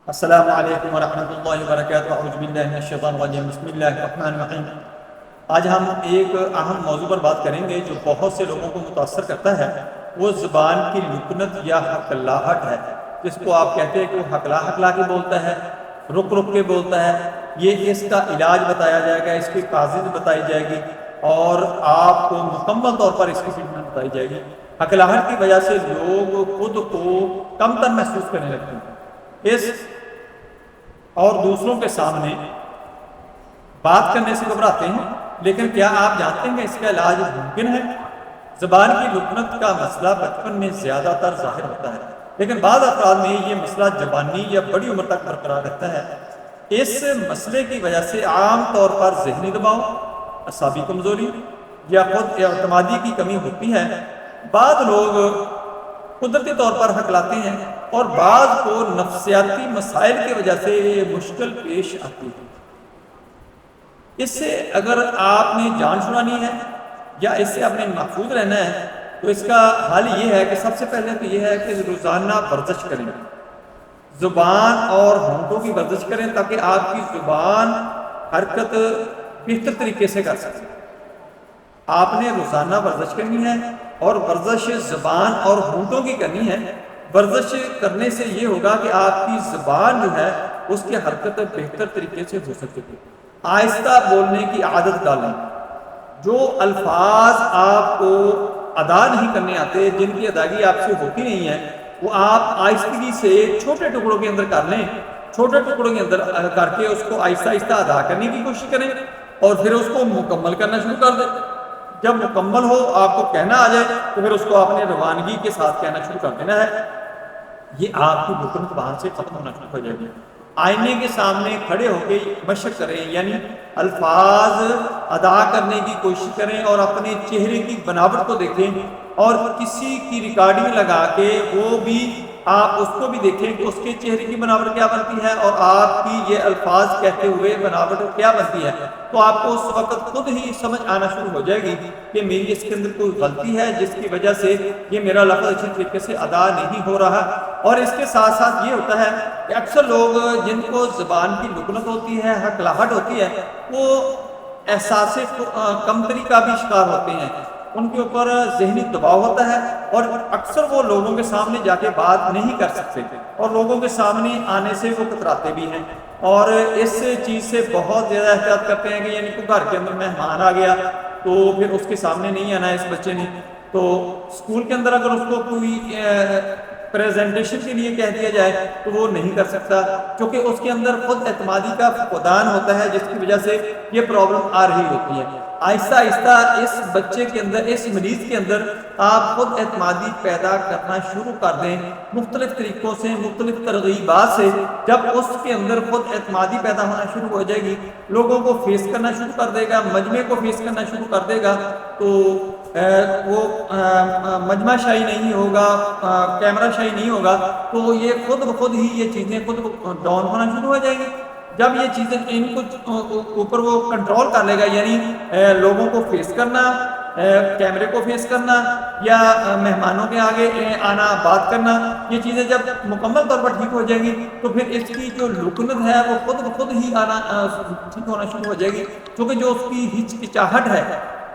السلام علیکم ورحمۃ اللہ وبرکاتہ۔ اعوذ باللہ من الشیطان الرجیم، بسم اللہ الرحمن الرحیم۔ آج ہم ایک اہم موضوع پر بات کریں گے جو بہت سے لوگوں کو متاثر کرتا ہے، وہ زبان کی لکنت یا حقلاہٹ ہے، جس کو آپ کہتے ہیں کہ وہ حقلا حقلا کے بولتا ہے، رک رک کے بولتا ہے۔ یہ اس کا علاج بتایا جائے گا، اس کی کاذب بتائی جائے گی اور آپ کو مکمل طور پر اس کی ٹریٹمنٹ بتائی جائے گی۔ حقلاہٹ کی وجہ سے لوگ خود کو کم تر محسوس کرنے لگتے ہیں، اس اور دوسروں کے سامنے بات کرنے سے گھبراتے ہیں۔ لیکن کیا آپ جانتے ہیں کہ اس کا علاج ممکن ہے؟ زبان کی لکنت کا مسئلہ بچپن میں زیادہ تر ظاہر ہوتا ہے، لیکن بعض افراد میں یہ مسئلہ جوانی یا بڑی عمر تک برقرار رہتا ہے۔ اس مسئلے کی وجہ سے عام طور پر ذہنی دباؤ، اعصابی کمزوری یا خود اعتمادی کی کمی ہوتی ہے۔ بعض لوگ قدرتی طور پر حقلاتے ہیں اور بعض کو نفسیاتی مسائل کی وجہ سے یہ مشکل پیش آتی ہے۔ اس سے اگر آپ نے جان چھڑانی ہے یا اس سے آپ نے محفوظ رہنا ہے تو اس کا حل یہ ہے کہ سب سے پہلے تو یہ ہے کہ روزانہ ورزش کریں، زبان اور ہونٹوں کی ورزش کریں تاکہ آپ کی زبان حرکت بہتر طریقے سے کر سکے۔ آپ نے روزانہ ورزش کرنی ہے اور ورزش زبان اور ہونٹوں کی کرنی ہے۔ ورزش کرنے سے یہ ہوگا کہ آپ کی زبان جو ہے اس کی حرکت بہتر طریقے سے ہو سکے۔ آہستہ بولنے کی عادت ڈالیں۔ جو الفاظ آپ کو ادا نہیں کرنے آتے، جن کی ادائیگی آپ سے ہوتی نہیں ہے، وہ آپ آہستگی سے چھوٹے ٹکڑوں کے اندر کر لیں۔ چھوٹے ٹکڑوں کے اندر کر کے اس کو آہستہ آہستہ ادا کرنے کی کوشش کریں اور پھر اس کو مکمل کرنا شروع کر دیں۔ جب مکمل ہو، آپ کو کہنا آ جائے تو پھر اس کو آپ نے روانگی کے ساتھ کہنا شروع کر دینا ہے۔ یہ آپ کی لکنت وہاں سے ختم ہونا شروع ہو جائے گی۔ آئینے کے سامنے کھڑے ہو کے مشق کریں، یعنی الفاظ ادا کرنے کی کوشش کریں اور اپنے چہرے کی بناوٹ کو دیکھیں اور کسی کی ریکارڈنگ لگا کے وہ بھی آپ اس کو بھی دیکھیں کہ اس کے چہرے کی بناوٹ کیا بنتی ہے اور آپ کی یہ الفاظ کہتے ہوئے بناوٹ کیا بنتی ہے۔ تو آپ کو اس وقت خود ہی سمجھ آنا شروع ہو جائے گی کہ میری اس کے اندر کوئی غلطی ہے جس کی وجہ سے یہ میرا لفظ اچھی طریقے سے ادا نہیں ہو رہا۔ اور اس کے ساتھ ساتھ یہ ہوتا ہے کہ اکثر لوگ جن کو زبان کی لکنت ہوتی ہے، حقلاہٹ ہوتی ہے، وہ احساس کمتری کا بھی شکار ہوتے ہیں۔ ان کے اوپر ذہنی دباؤ ہوتا ہے اور اکثر وہ لوگوں کے سامنے جا کے بات نہیں کر سکتے اور لوگوں کے سامنے آنے سے وہ کتراتے بھی ہیں اور اس چیز سے بہت زیادہ احتیاط کرتے ہیں کہ یعنی کوئی گھر کے اندر مہمان آ گیا تو پھر اس کے سامنے نہیں آنا ہے اس بچے نے۔ تو اسکول کے اندر اگر اس کو کوئی پریزنٹیشن کے لیے کہہ دیا جائے تو وہ نہیں کر سکتا، کیونکہ اس کے اندر خود اعتمادی کا فقدان ہوتا ہے، جس کی وجہ سے یہ پرابلم آ رہی ہوتی ہے۔ آہستہ آہستہ اس بچے کے اندر، اس مریض کے اندر آپ خود اعتمادی پیدا کرنا شروع کر دیں مختلف طریقوں سے، مختلف ترغیبات سے۔ جب اس کے اندر خود اعتمادی پیدا ہونا شروع ہو جائے گی، لوگوں کو فیس کرنا شروع کر دے گا، مجمع کو فیس کرنا شروع کر دے گا، تو وہ مجمع شاہی نہیں ہوگا، کیمرہ شاہی نہیں ہوگا، تو یہ خود بخود ہی یہ چیزیں خود ڈاؤن ہونا شروع ہو جائیں گی۔ جب یہ چیزیں ان کو اوپر وہ کنٹرول کر لے گا، یعنی لوگوں کو فیس کرنا، کیمرے کو فیس کرنا یا مہمانوں کے آگے آنا، بات کرنا، یہ چیزیں جب مکمل طور پر ٹھیک ہو جائیں گی تو پھر اس کی جو لکنت ہے وہ خود بخود ہی آنا ٹھیک ہونا شروع ہو جائے گی، کیونکہ جو اس کی ہچکچاہٹ ہے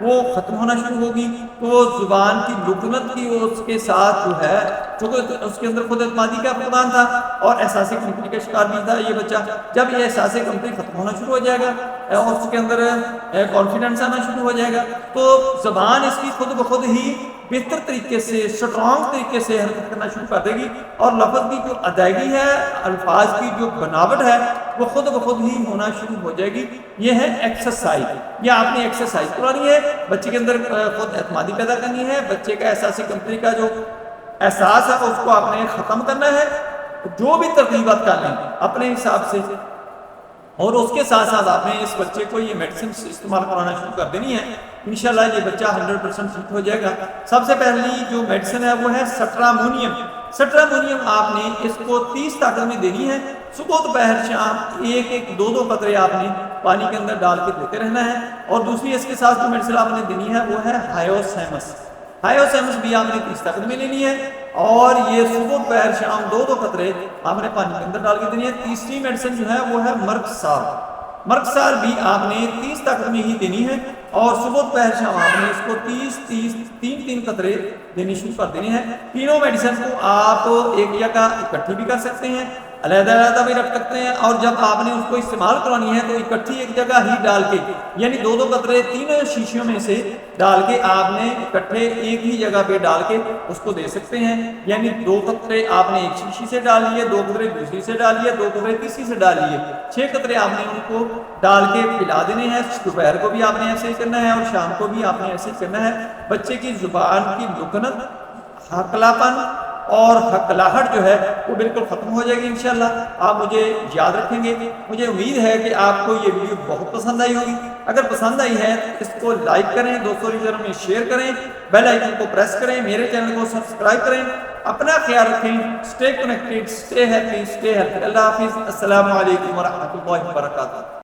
وہ ختم ہونا شروع ہوگی۔ تو وہ زبان کی لکنت کی اس کے ساتھ جو ہے، چونکہ اس کے اندر خود اعتمادی کا فقدان تھا اور احساس کمتری کا شکار بھی تھا یہ بچہ، جب یہ احساس کمتری ختم ہونا شروع ہو جائے گا اور اس کے اندر کانفیڈنس آنا شروع ہو جائے گا، تو زبان اس کی خود بخود ہی بہتر طریقے سے، اسٹرانگ طریقے سے حرکت کرنا شروع کر دے گی اور لفظ کی جو ادائیگی ہے، الفاظ کی جو بناوٹ ہے، وہ خود بخود ہی ہونا شروع ہو جائے گی۔ یہ ہے ایکسرسائز، یہ آپ نے ایکسرسائز کرانی ہے، بچے کے اندر خود اعتمادی پیدا کرنی ہے، بچے کا احساسی کمتری کا جو احساس ہے اس کو آپ نے ختم کرنا ہے۔ جو بھی ترغیبات کر لیں اپنے حساب سے، اور اس کے ساتھ ساتھ آپ نے اس بچے کو یہ میڈیسن استعمال کرانا شروع کر دینی ہے۔ انشاءاللہ یہ بچہ 100% ٹھیک ہو جائے گا۔ سب سے پہلی جو میڈیسن ہے وہ ہے سٹرامونیم۔ سٹرامونیم آپ نے اس کو 30 طاقت میں دینی ہے، صبح دوپہر شام ایک دو قطرے آپ نے پانی کے اندر ڈال کے دیتے رہنا ہے۔ اور دوسری اس کے ساتھ جو میڈیسن آپ نے دینی ہے وہ ہے ہائیوسیمس۔ ہائیوسیمس بھی آپ نے 30 طاقت میں لینی ہے۔ اور یہ صبح دوپہر شام 2 قطرے آپ نے پانی کے اندر ڈال کے دینی ہے۔ تیسری میڈیسن جو ہے وہ ہے مرگسار۔ مرگسار بھی آپ نے 30 طاقت میں ہی دینی ہے اور صبح دوپہر شام آپ نے اس کو 3 قطرے دینی شروع کر دینے ہیں۔ تینوں میڈیسن کو آپ ایک جگہ اکٹھی بھی کر سکتے ہیں، علیحدہ علیحدہ بھی رکھ سکتے ہیں، اور جب آپ نے اس کو استعمال کرانی ہے تو اکٹھی ایک جگہ ہی ڈال کے، یعنی 2 قطرے تینوں شیشیوں میں سے ڈال کے آپ نے اکٹھے ایک ہی جگہ پہ ڈال کے اس کو دے سکتے ہیں۔ یعنی 2 قطرے آپ نے ایک شیشی سے ڈال لیے، 2 قطرے دوسری سے ڈال لیے، 2 قطرے تیسری سے ڈال لیے، 6 قطرے آپ نے ان کو ڈال کے پلا دینے ہیں۔ دوپہر کو بھی آپ نے ایسے ہی کرنا ہے اور شام کو بھی آپ نے ایسے ہی کرنا ہے۔ بچے کی زبان کی لکنت، ہکلاپن اور ہکلاہٹ جو ہے وہ بالکل ختم ہو جائے گی انشاءاللہ۔ آپ مجھے یاد رکھیں گے۔ مجھے امید ہے کہ آپ کو یہ ویڈیو بہت پسند آئی ہوگی۔ اگر پسند آئی ہے تو اس کو لائک کریں، دوستوں رشتےداروں میں شیئر کریں، بیل آئیکن کو پریس کریں، میرے چینل کو سبسکرائب کریں۔ اپنا خیال رکھیں، stay connected, stay happy, stay healthy. اللہ حافظ، السلام علیکم ورحمۃ اللہ وبرکاتہ۔